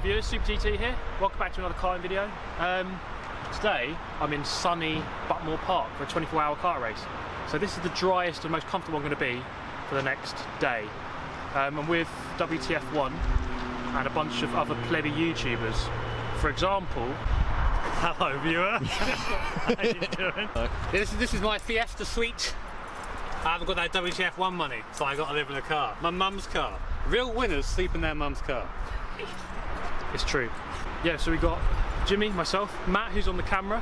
Hello viewers, Super TT here. Welcome back to another karting video. Today I'm in sunny Buckmore Park for a 24-hour kart race. So this is the driest and most comfortable I'm going to be for the next day. I'm with WTF1 and a bunch of other plebby YouTubers. For example, hello viewer. How you doing? This is my Fiesta suite. I haven't got that WTF1 money, so I got to live in a car. My mum's car. Real winners sleep in their mum's car. It's true. Yeah, so we got Jimmy, myself, Matt, who's on the camera.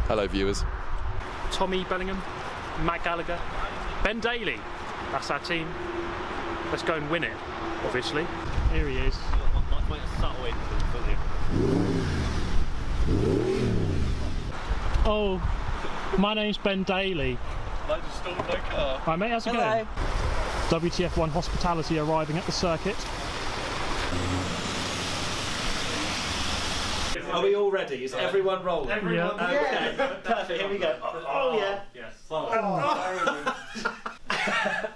Hello viewers. Tommy Bellingham, Matt Gallagher, Ben Daly. That's our team. Let's go and win it, obviously. Here he is. Oh, my name's Ben Daly. I just stole my car. Hi mate, how's it going? WTF1 hospitality arriving at the circuit. Are we all ready? Is everyone rolling? Everyone. Okay. Perfect, here we go. Oh yeah. Yes.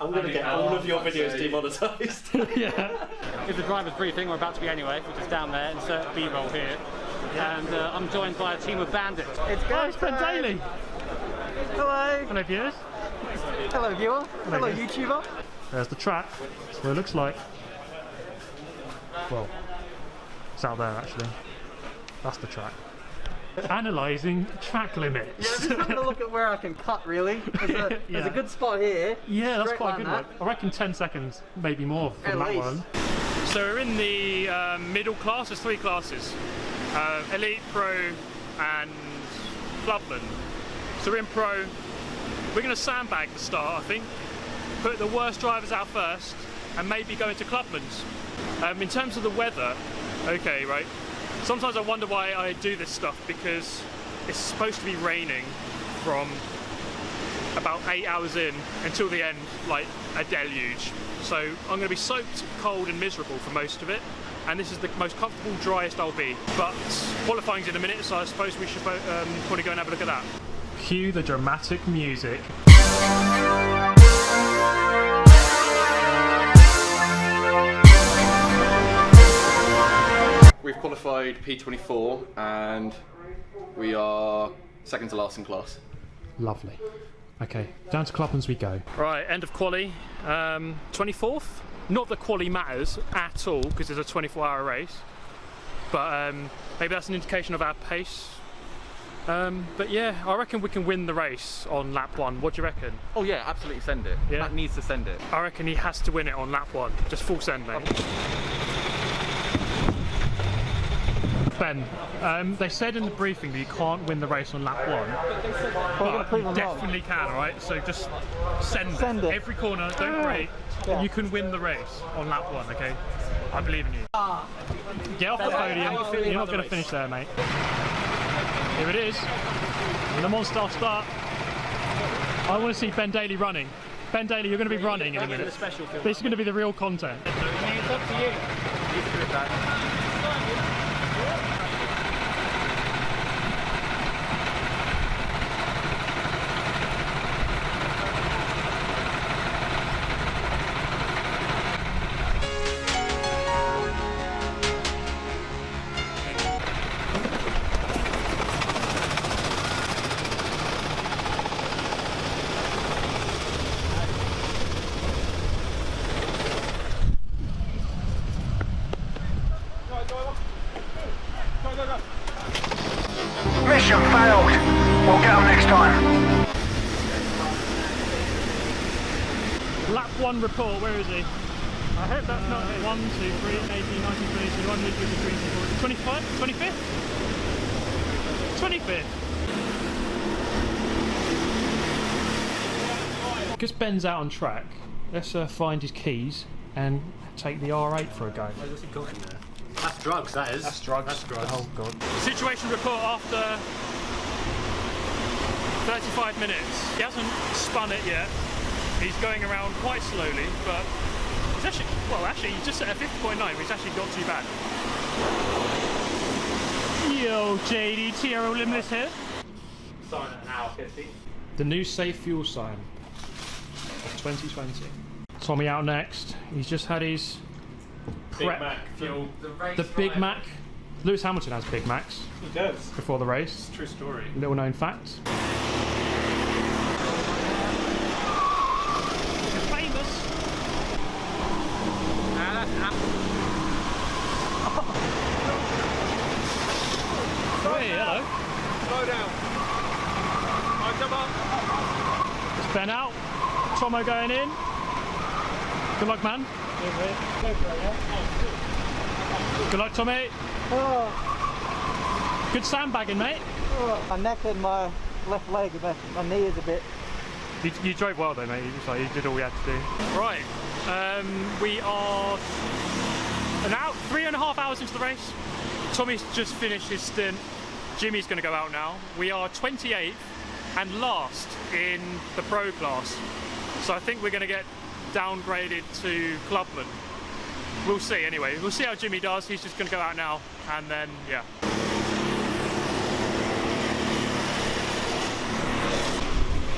I'm going to get all of your videos demonetised. Yeah. It's the driver's briefing, we're about to be anyway, which is down there, insert B-roll here. And I'm joined by a team of bandits. It's Ben Daly. Hello. Hello viewers. Hello viewer. Hello YouTuber. There's the track. That's what it looks like. Well, it's out there actually. That's the track. Analysing track limits. Yeah, I'm just having a look at where I can cut really. There's a good spot here. Yeah, that's Straight quite a like good one. I reckon 10 seconds, maybe more from At that least. one. So we're in the middle class. There's three classes. Elite, Pro and Clubman. So we're in Pro. We're going to sandbag the start, I think. Put the worst drivers out first and maybe go into Clubman's. In terms of the weather, okay, right. Sometimes I wonder why I do this stuff because it's supposed to be raining from about 8 hours in until the end, like a deluge. So I'm going to be soaked, cold and miserable for most of it. And this is the most comfortable, driest I'll be. But qualifying's in a minute, so I suppose we should probably go and have a look at that. Cue the dramatic music. We've qualified P24 and we are second to last in class. Lovely. Okay, down to Clubman's we go. Right, end of quali. 24th. Not that quali matters at all because it's a 24-hour race. But maybe that's an indication of our pace. But yeah, I reckon we can win the race on lap 1. What do you reckon? Oh yeah, absolutely send it. Yeah. Matt needs to send it. I reckon he has to win it on lap 1. Just full send, mate. Ben, they said in the briefing that you can't win the race on lap 1, but you definitely can, alright? So just send it. Every corner, don't brake. Yeah. You can win the race on lap 1, okay? I believe in you. Get off the podium. You're not going to finish there, mate. Here it is. The monster start. I want to see Ben Daly running. Ben Daly, you're going to be running in a minute. This is going to be the real content. It's up to you. Mission failed. We'll get them next time. Lap 1 report, where is he? I hope that's not it. 1, 2, 3, 18, 19, 20, 21, 22, 23, 25th? 25th? 25th? Because Ben's out on track, let's find his keys and take the R8 for a go. What's he got in there? That's drugs, that is. That's drugs. That's drugs. Oh god. Situation report after 35 minutes. He hasn't spun it yet. He's going around quite slowly, but he's actually, well actually he's just at a 50.9, which is actually not too bad. Yo JD, TRO Limitless here. Sign at an hour 50. The new safe fuel sign of 2020. Tommy out next. He's just had his Big Mac fuel. The Big Mac. Lewis Hamilton has Big Macs. He does. Before the race. True story. Little known fact. You're famous. Hey, hello. Slow down. Alright, come on. It's Ben out. Tomo going in. Good luck, man. Good luck, Tommy. Oh, Good sandbagging, mate. my neck and my left leg, my knee is a bit. You drove well though, mate. So you did all we had to do. Right. We are now 3.5 hours into the race. Tommy's just finished his stint. Jimmy's going to go out now. We are 28th and last in the pro class. So I think we're going to get downgraded to clubman. We'll see anyway. We'll see how Jimmy does. He's just going to go out now and then, yeah.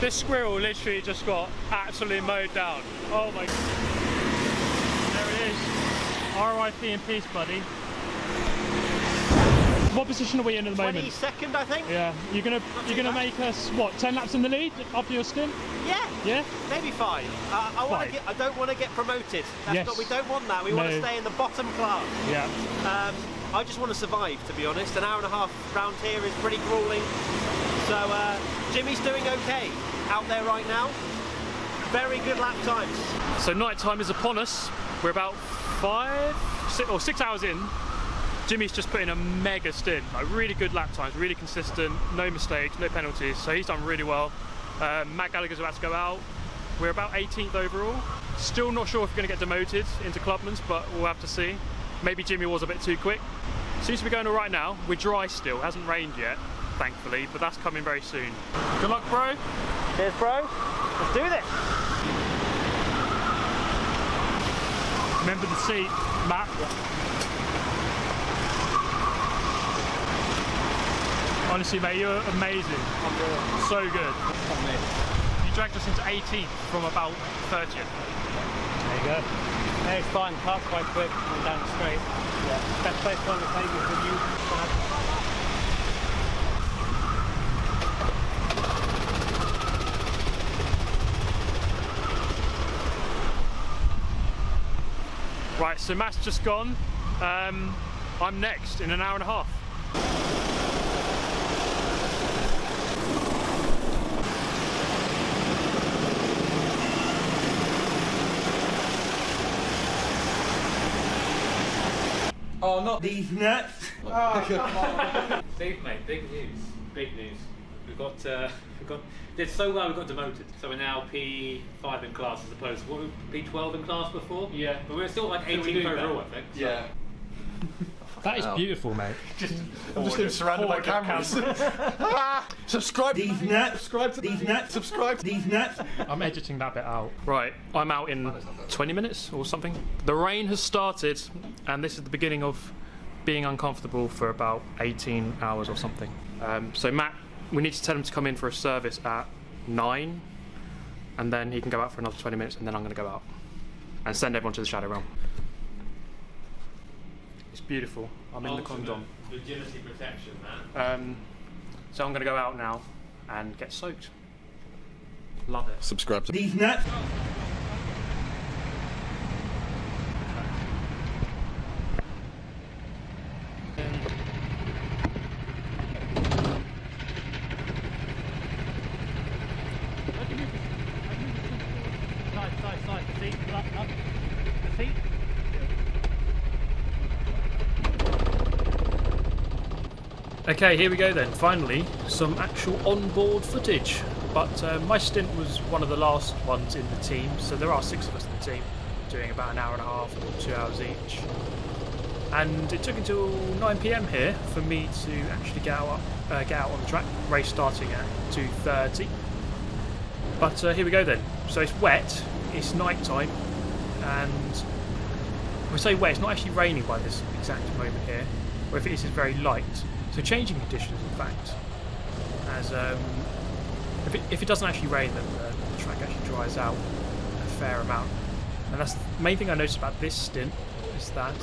This squirrel literally just got absolutely mowed down. Oh my god. There it is. RIP in peace, buddy. What position are we in at the moment? 22nd, I think. Yeah. You're gonna make us what? 10 laps in the lead after your stint? Yeah. Yeah. Maybe 5. I don't want to get promoted. Yes. We don't want that. We want to stay in the bottom class. Yeah. I just want to survive, to be honest. An hour and a half round here is pretty grueling. So Jimmy's doing okay out there right now. Very good lap times. So night time is upon us. We're about 6 hours in. Jimmy's just put in a mega stint, like really good lap times, really consistent, no mistakes, no penalties, so he's done really well. Matt Gallagher's about to go out. We're about 18th overall. Still not sure if we're going to get demoted into clubman's, but we'll have to see. Maybe Jimmy was a bit too quick. Seems to be going all right now. We're dry still, hasn't rained yet, thankfully, but that's coming very soon. Good luck, bro. Cheers, bro. Let's do this. Remember the seat, Matt. Honestly, mate, you're amazing. So good. You dragged us into 18th from about 30th. There you go. Hey, it's fine. Kart's quite quick. Going down the straight. Yeah. Best place on the table for you. Right, so Matt's just gone. I'm next in an hour and a half. Oh, not these nuts. Oh, come on. Steve, mate, big news. Big news. We did so well. We got demoted. So we're now P5 in class as opposed to what were we, P12 in class before. Yeah, but we're still like 18th overall, I think. So. Yeah. That is beautiful, mate. I'm just surrounded by cameras. Subscribe these nuts. Subscribe to these nuts. Subscribe to these nuts. I'm editing that bit out. Right, I'm out in 20 minutes or something. The rain has started, and this is the beginning of being uncomfortable for about 18 hours or something. So Matt, we need to tell him to come in for a service at 9, and then he can go out for another 20 minutes, and then I'm going to go out and send everyone to the Shadow Realm. It's beautiful. I'm in the condom. Virginity protection, man. So I'm going to go out now and get soaked. Love it. Subscribe to These nuts. Side, the seat, up, the seat. Okay, here we go then. Finally, some actual on-board footage. But my stint was one of the last ones in the team, so there are 6 of us in the team, doing about an hour and a half or 2 hours each. And it took until 9 PM here for me to actually get out on the track. Race starting at 2:30. But here we go then. So it's wet, it's night time, and when we say wet, it's not actually raining by this exact moment here, or if it is, it's very light. So changing conditions, in fact, as if it doesn't actually rain, then the track actually dries out a fair amount. And that's the main thing I noticed about this stint is that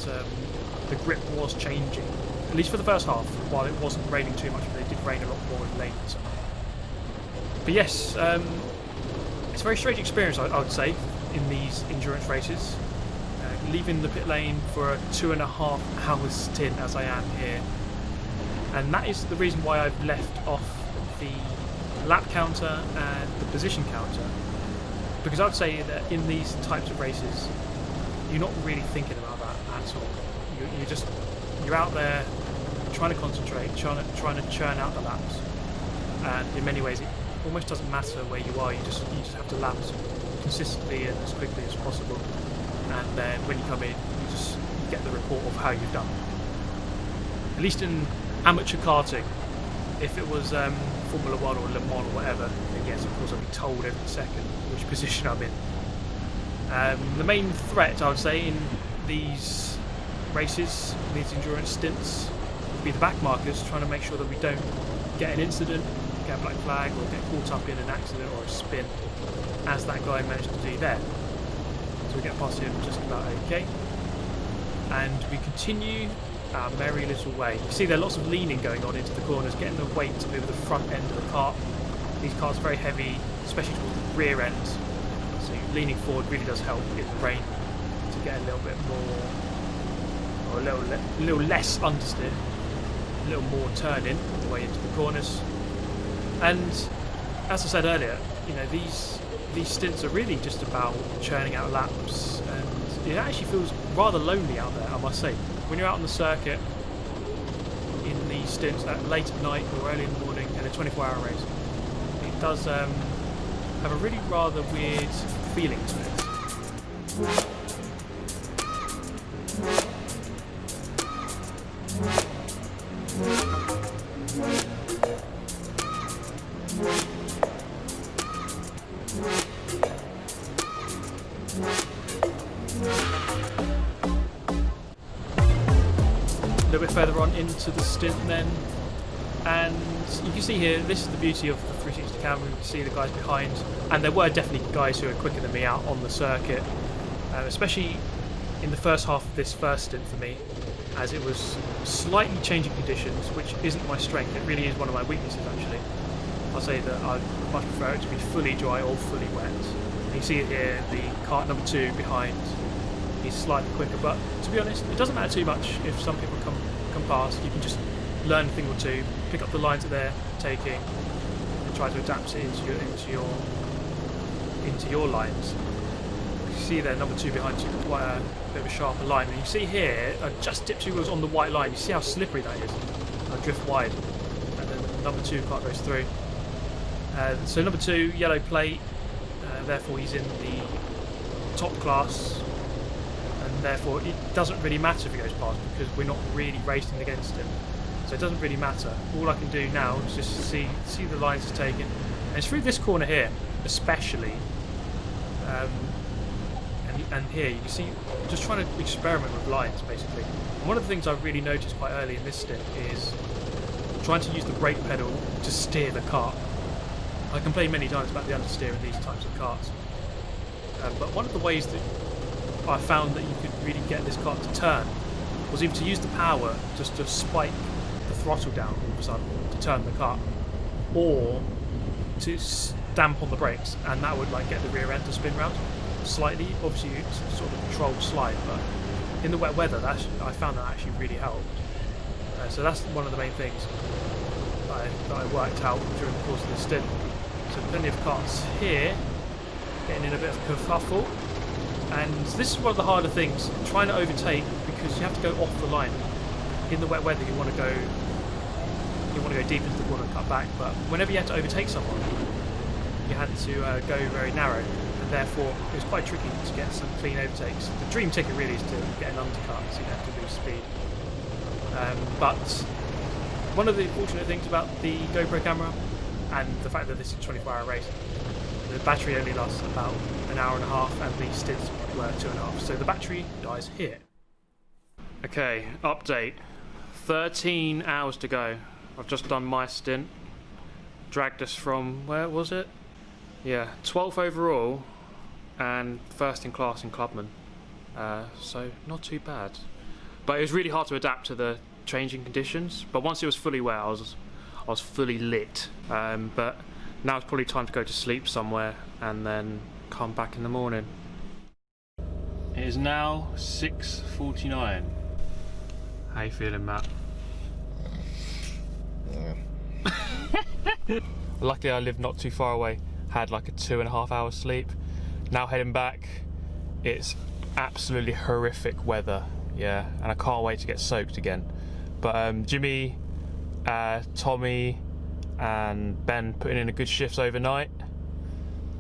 the grip was changing, at least for the first half, while it wasn't raining too much, but it did rain a lot more in late. But yes, it's a very strange experience, I would say, in these endurance races. Leaving the pit lane for a 2.5 hour stint as I am here, and that is the reason why I've left off the lap counter and the position counter, because I would say that in these types of races you're not really thinking about that at all. You're out there trying to concentrate, trying to churn out the laps, and in many ways it almost doesn't matter where you are. You just have to lap as consistently and as quickly as possible, and then when you come in you just get the report of how you've done. At least in amateur karting, if it was Formula 1 or Le Mans or whatever, then yes, of course I'd be told every second which position I'm in. The main threat, I would say, in these races, these endurance stints, would be the back markers, trying to make sure that we don't get an incident, get a black flag, or get caught up in an accident or a spin, as that guy managed to do there. So we get past him just about okay. And we continue our merry little way. You see there are lots of leaning going on into the corners, getting the weight over the front end of the cart. These carts are very heavy, especially towards the rear end. So leaning forward really does help in the rain to get a little bit more, or a little less understeer, a little more turning on the way into the corners. And as I said earlier, you know, these stints are really just about churning out laps, and it actually feels rather lonely out there, I must say. When you're out on the circuit in these stints that late at night or early in the morning in a 24-hour race, it does have a really rather weird feeling to it. A little bit further on into the stint then, and you can see here, this is the beauty of the 360 camera. You can see the guys behind, and there were definitely guys who were quicker than me out on the circuit, especially in the first half of this first stint for me, as it was slightly changing conditions, which isn't my strength. It really is one of my weaknesses, actually. I'll say that I'd much prefer it to be fully dry or fully wet. And you see it here, the kart number 2 behind, he's slightly quicker, but to be honest, it doesn't matter too much if some people come past. You can just learn a thing or two, pick up the lines that they're taking, and try to adapt it into your lines. You see there, number 2 behind you, quite a bit of a sharper line. And you see here, I just dipped 2 wheels on the white line. You see how slippery that is. I drift wide, and then number 2 kart goes through. So number 2, yellow plate. Therefore, he's in the top class. And therefore it doesn't really matter if he goes past, because we're not really racing against him, so it doesn't really matter. All I can do now is just see the lines he's taken, and it's through this corner here especially, and here you can see just trying to experiment with lines basically. And one of the things I've really noticed quite early in this stint is trying to use the brake pedal to steer the kart. I complain many times about the understeer in these types of karts, but one of the ways that I found that you could really get this kart to turn was either to use the power just to spike the throttle down all of a sudden to turn the kart, or to stamp on the brakes, and that would like get the rear end to spin round slightly. Obviously it's sort of a controlled slide, but in the wet weather I found that actually really helped. So that's one of the main things that I worked out during the course of this stint. So plenty of karts here getting in a bit of kerfuffle. And this is one of the harder things, trying to overtake, because you have to go off the line. In the wet weather you want to go deep into the corner and cut back, but whenever you had to overtake someone, you had to go very narrow, and therefore it was quite tricky to get some clean overtakes. The dream ticket really is to get an undercut, so you don't have to lose speed. But one of the fortunate things about the GoPro camera, and the fact that this is a 24-hour race, the battery only lasts about an hour and a half, and the stints were 2.5, so the battery dies here. Okay, update. 13 hours to go. I've just done my stint. Dragged us from, where was it? Yeah, 12th overall, and first in class in Clubman. so not too bad. But it was really hard to adapt to the changing conditions. But once it was fully wet, I was fully lit. But now it's probably time to go to sleep somewhere and then come back in the morning. It is now 6:49. How you feeling, Matt? Luckily I live not too far away. Had like a 2.5 hour sleep. Now heading back. It's absolutely horrific weather, yeah, and I can't wait to get soaked again. But Jimmy, Tommy and Ben putting in a good shift overnight,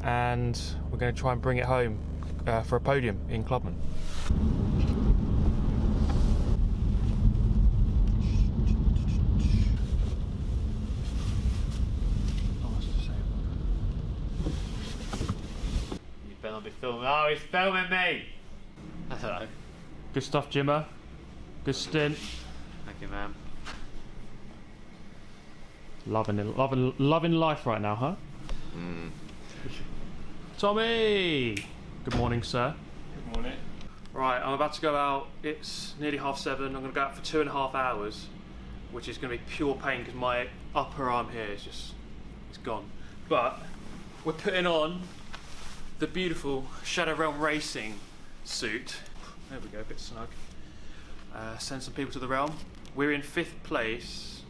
and we're going to try and bring it home for a podium in Clubman. You better not be filming. Oh, he's filming me! That's alright. Good stuff, Jimmer. Good stint. Thank you, man. Loving it, loving life right now, huh? Tommy! Good morning, sir. Good morning. Right, I'm about to go out. It's nearly 7:30. I'm going to go out for 2.5 hours, which is going to be pure pain because my upper arm here is it's gone. But we're putting on the beautiful Shadow Realm Racing suit. There we go, a bit snug. Send some people to the realm. We're in 5th place,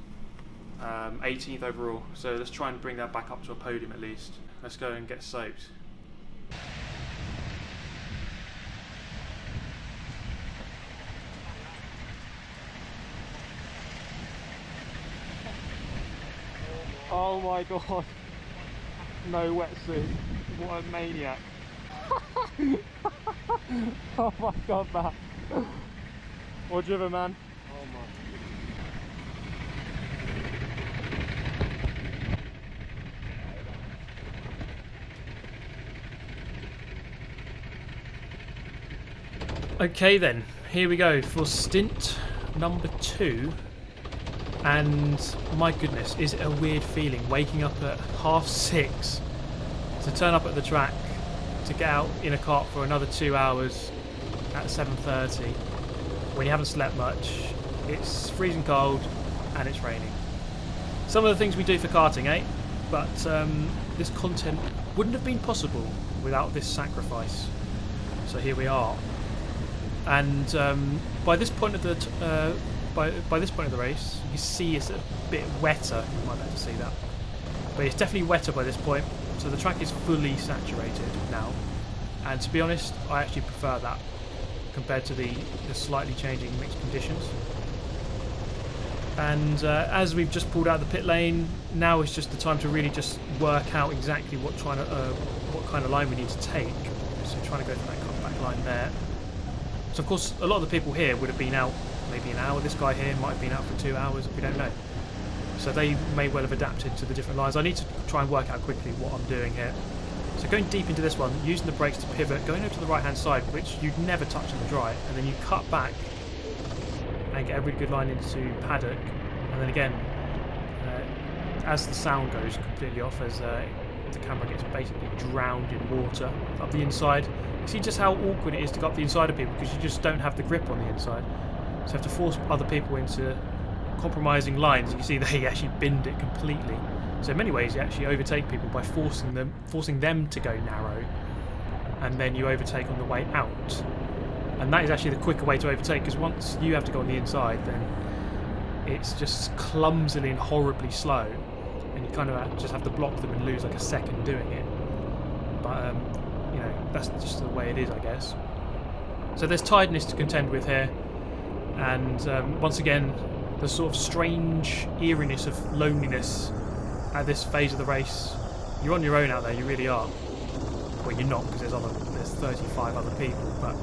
18th overall. So let's try and bring that back up to a podium at least. Let's go and get soaked. Oh my god, no wetsuit, what a maniac. Oh my god, Matt. What do you have, man? Oh my. Okay then, here we go for stint number 2. And my goodness, is it a weird feeling waking up at 6:30 to turn up at the track to get out in a kart for another 2 hours at 7:30 when you haven't slept much. It's freezing cold and it's raining. Some of the things we do for karting, eh? But this content wouldn't have been possible without this sacrifice. So here we are. And by this point of the by this point of the race, you see it's a bit wetter. You might be able to see that, but it's definitely wetter by this point. So the track is fully saturated now, and to be honest, I actually prefer that compared to the slightly changing mixed conditions. And as we've just pulled out of the pit lane, now is just the time to really just work out exactly what kind of line we need to take. So trying to go for that cutback line there. So of course, a lot of the people here would have been out maybe an hour. This guy here might have been out for 2 hours, we don't know. So they may well have adapted to the different lines. I need to try and work out quickly what I'm doing here. So going deep into this one, using the brakes to pivot, going over to the right hand side, which you'd never touch in the dry, and then you cut back and get a really good line into paddock. And then again, as the sound goes completely off, as the camera gets basically drowned in water up the inside, you see just how awkward it is to go up the inside of people because you just don't have the grip on the inside. So you have to force other people into compromising lines. You can see they actually binned it completely. So in many ways you actually overtake people by forcing them to go narrow, and then you overtake on the way out. And that is actually the quicker way to overtake, because once you have to go on the inside, then it's just clumsily and horribly slow, and you kind of just have to block them and lose like a second doing it. But you know, that's just the way it is, I guess. So there's Tidgney to contend with here. And once again, the sort of strange eeriness of loneliness at this phase of the race. You're on your own out there, you really are. Well, you're not, because there's 35 other people, but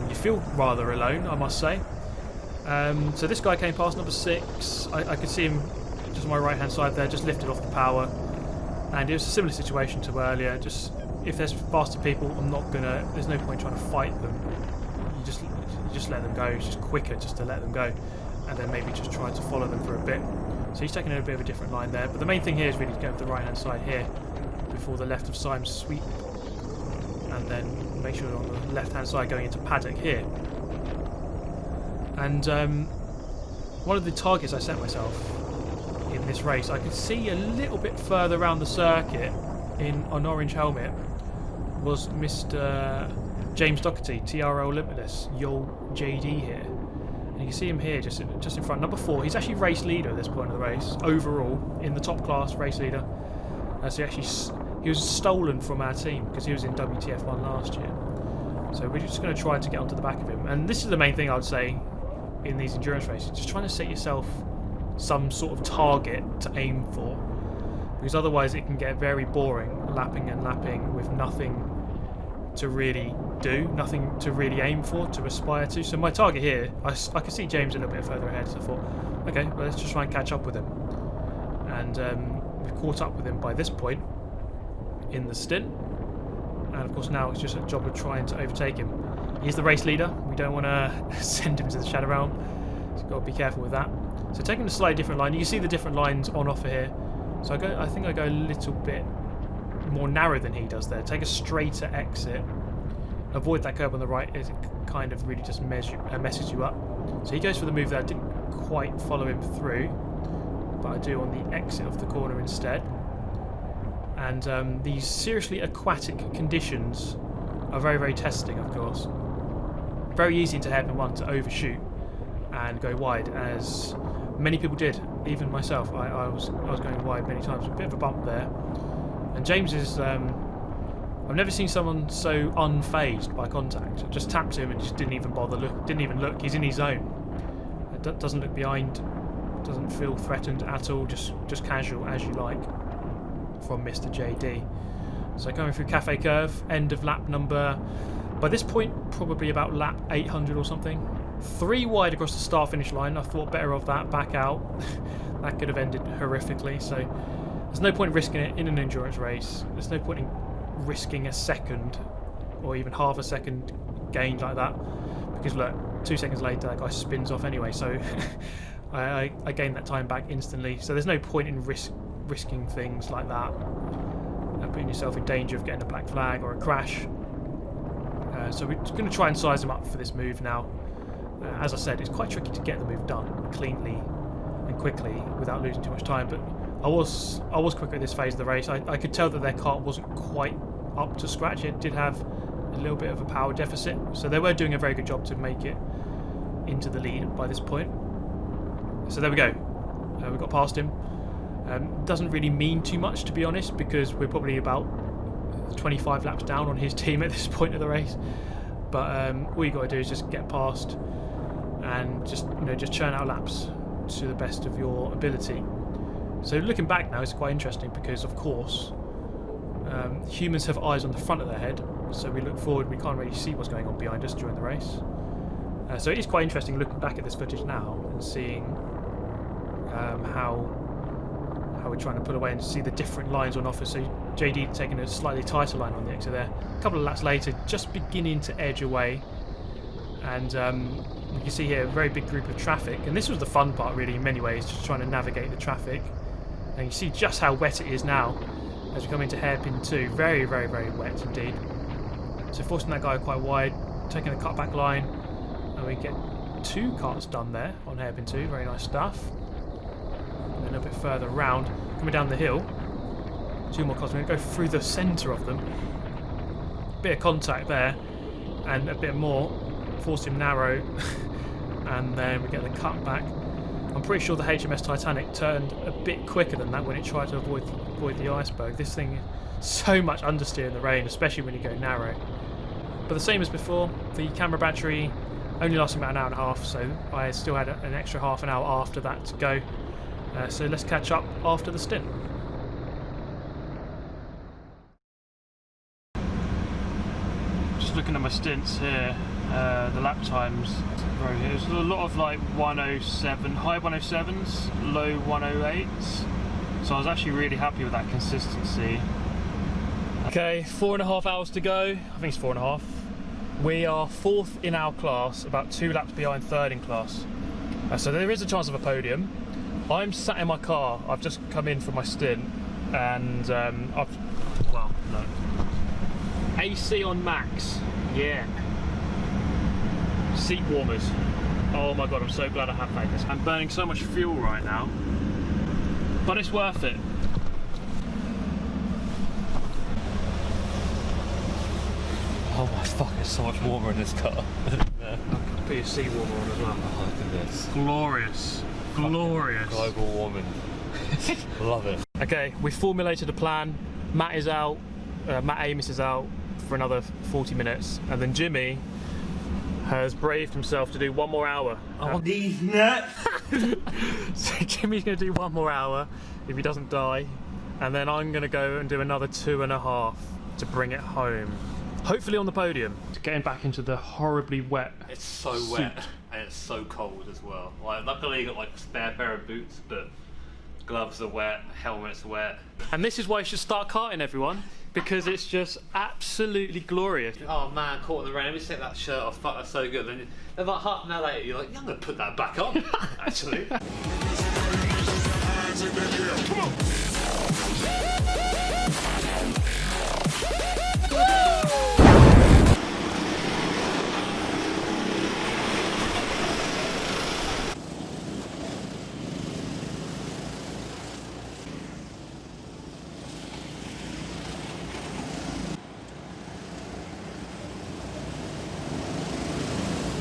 you feel rather alone, I must say. So this guy came past number 6. I could see him just on my right hand side there, just lifted off the power, and it was a similar situation to earlier. Just if there's faster people, there's no point trying to fight them. You just let them go. It's just quicker just to let them go, and then maybe just try to follow them for a bit. So he's taking a bit of a different line there, but the main thing here is really to go to the right hand side here before the left of Simon's sweep, and then make sure you're on the left-hand side going into paddock here. And one of the targets I set myself in this race, I could see a little bit further around the circuit in an orange helmet, was Mr. James Doherty, TRL Limitless, Yo JD here. And you can see him here just in front, number 4. He's actually race leader at this point of the race, overall, in the top class, race leader. So he was stolen from our team because he was in WTF1 last year. So we're just going to try to get onto the back of him. And this is the main thing I would say in these endurance races, just trying to set yourself some sort of target to aim for, because otherwise it can get very boring, lapping and lapping with nothing to really do, nothing to really aim for, to aspire to. So my target here, I could see James a little bit further ahead, so I thought, okay, well, let's just try and catch up with him. And we've caught up with him by this point in the stint, and of course now it's just a job of trying to overtake him. He's the race leader, we don't want to send him to the shadow realm, so you've got to be careful with that. So taking a slightly different line, you can see the different lines on offer here. So I think I go a little bit more narrow than he does there. Take a straighter exit, avoid that curb on the right, as it kind of really just messes you up. So he goes for the move there. I didn't quite follow him through, but I do on the exit of the corner instead. And these seriously aquatic conditions are very, very testing, of course. Very easy into hairpin 1 to overshoot and go wide, as many people did, even myself. I was going wide many times. A bit of a bump there. And James is, I've never seen someone so unfazed by contact. I just tapped him and just didn't even bother didn't even look. He's in his zone. Doesn't look behind, doesn't feel threatened at all, just casual as you like from Mr. JD. So going through Cafe Curve, end of lap number, by this point probably about lap 800 or something. 3 wide across the start finish line. I thought better of that, back out. That could have ended horrifically, so there's no point risking it in an endurance race. There's no point in risking a second or even half a second gain like that, because look, 2 seconds later that guy spins off anyway, so I gained that time back instantly. So there's no point in risking things like that and putting yourself in danger of getting a black flag or a crash. So we're going to try and size him up for this move now. As I said, it's quite tricky to get the move done cleanly and quickly without losing too much time, but I was quicker at this phase of the race. I could tell that their kart wasn't quite up to scratch. It did have a little bit of a power deficit, so they were doing a very good job to make it into the lead by this point. So there we go. We got past him. Doesn't really mean too much, to be honest, because we're probably about 25 laps down on his team at this point of the race. But all you got to do is just get past and just churn out laps to the best of your ability. So looking back now, it's quite interesting because, of course, humans have eyes on the front of their head, so we look forward, we can't really see what's going on behind us during the race. So it is quite interesting looking back at this footage now and seeing how we're trying to pull away and see the different lines on offer. So JD taking a slightly tighter line on the exit there. A couple of laps later, just beginning to edge away, and you can see here a very big group of traffic, and this was the fun part really in many ways, just trying to navigate the traffic. And you see just how wet it is now as we come into hairpin 2. Very, very, very wet indeed. So forcing that guy quite wide, taking the cutback line, and we get 2 karts done there on hairpin 2. Very nice stuff. And a little bit further round, coming down the hill, 2 more karts. We're going to go through the centre of them. Bit of contact there, and a bit more. Force him narrow, and then we get the cutback. I'm pretty sure the HMS Titanic turned a bit quicker than that when it tried to avoid the iceberg. This thing is so much understeer in the rain, especially when you go narrow. But the same as before, the camera battery only lasting about an hour and a half, so I still had an extra half an hour after that to go. So let's catch up after the stint. Just looking at my stints here, the lap times row here. There's a lot of like 107, high 107s, low 108s. So I was actually really happy with that consistency. Okay, 4.5 hours to go. I think it's 4.5. We are 4th in our class, about 2 laps behind 3rd in class. So there is a chance of a podium. I'm sat in my car. I've just come in from my stint, and well, look. AC on max. Yeah. Seat warmers. Oh my god, I'm so glad I have Freitas. I'm burning so much fuel right now, but it's worth it. Oh my fuck, it's so much warmer in this car. I'll put your seat warmer on as well. Oh, look at this. Glorious. Glorious. Global warming. Love it. Okay, we formulated a plan. Matt is out, Matt is out for another 40 minutes, and then Jimmy has braved himself to do 1 more hour. These nuts. So Jimmy's going to do 1 more hour if he doesn't die, and then I'm going to go and do another 2.5 to bring it home. Hopefully on the podium. Getting back into the horribly wet. It's so suit. wet and it's so cold as well. Like, luckily you got like a spare pair of boots, but gloves are wet, helmet's wet. And this is why you should start karting, everyone, because it's just absolutely glorious. Oh man, caught in the rain. Let me take that shirt off. Fuck, that's so good. Then about half an hour later, you're like, yeah, I'm gonna put that back on. Actually.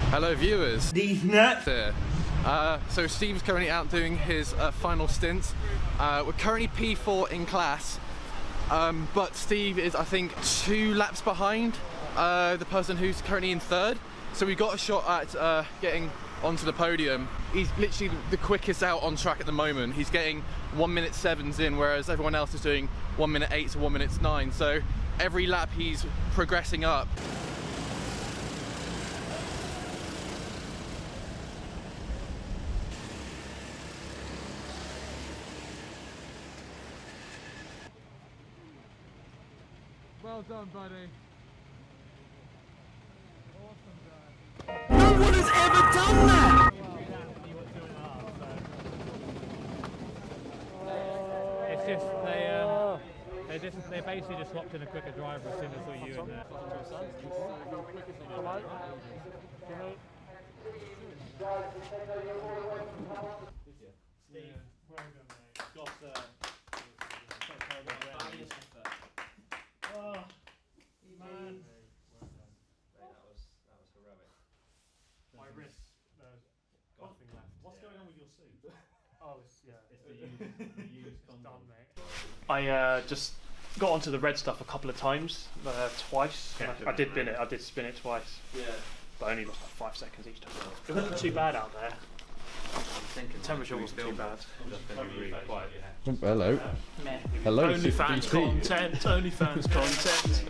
Hello viewers, These nuts. here. So Steve's currently out doing his final stint. We're currently P4 in class, but Steve is, I think, 2 laps behind the person who's currently in 3rd. So we got a shot at getting onto the podium. He's literally the quickest out on track at the moment. He's getting 1:07s in, whereas everyone else is doing 1:08 to 1:09. So every lap he's progressing up. Well done, buddy. No one has ever done that. It's just they basically just swapped in a quicker driver as soon as saw you in there. Steve, well done, mate. Oh, man. That was heroic. My wrist, nothing left. What's going on with your suit? Oh, it's the used done, mate. I just got onto the red stuff a couple of times, twice. I did bin it. I did spin it twice. Yeah. But I only lost like 5 seconds each time. It wasn't too bad out there. The temperature wasn't too bad. Hello. Hello. OnlyFans content. OnlyFans content.